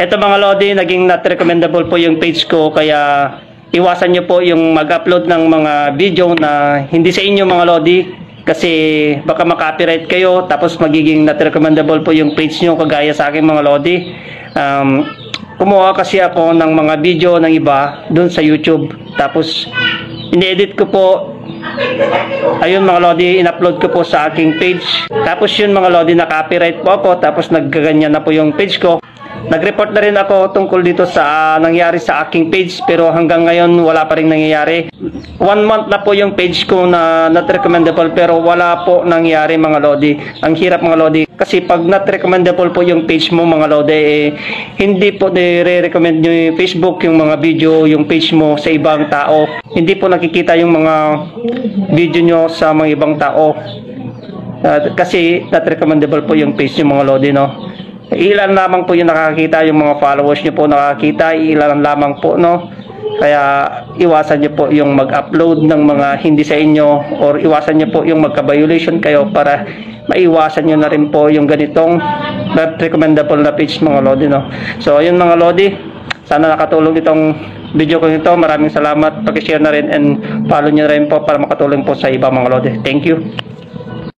Heto mga Lodi, naging not recommendable po yung page ko, kaya iwasan nyo po yung mag-upload ng mga video na hindi sa inyo mga Lodi, kasi baka makopyright kayo tapos magiging not recommendable po yung page nyo, kagaya sa akin mga Lodi. Kumuha kasi ako ng mga video ng iba dun sa YouTube, tapos in-edit ko po. Ayun mga Lodi, in-upload ko po sa aking page. Tapos yun mga Lodi, na-copyright po ako, tapos nagganyan na po yung page ko. Nag-report na rin ako tungkol dito sa nangyari sa aking page, pero hanggang ngayon wala pa rin nangyayari. 1 month na po yung page ko na not recommendable, pero wala po nangyayari mga Lodi. Ang hirap mga Lodi, kasi pag not recommendable po yung page mo mga Lodi, hindi po nire-recommend nyo yung Facebook, yung mga video, yung page mo sa ibang tao. Hindi po nakikita yung mga video nyo sa mga ibang tao, kasi not recommendable po yung page nyo mga Lodi, no? Ilan lamang po yung nakakita, yung mga followers nyo po nakakita, ilan lamang po, no? Kaya iwasan nyo po yung mag-upload ng mga hindi sa inyo, or iwasan nyo po yung magka-violation kayo, para maiwasan nyo na rin po yung ganitong not recommendable na page mga Lodi, no? So ayun mga Lodi, sana nakatulong itong video ko ito. Maraming salamat, pag-share na rin and follow nyo na rin po para makatulong po sa iba mga Lodi. Thank you.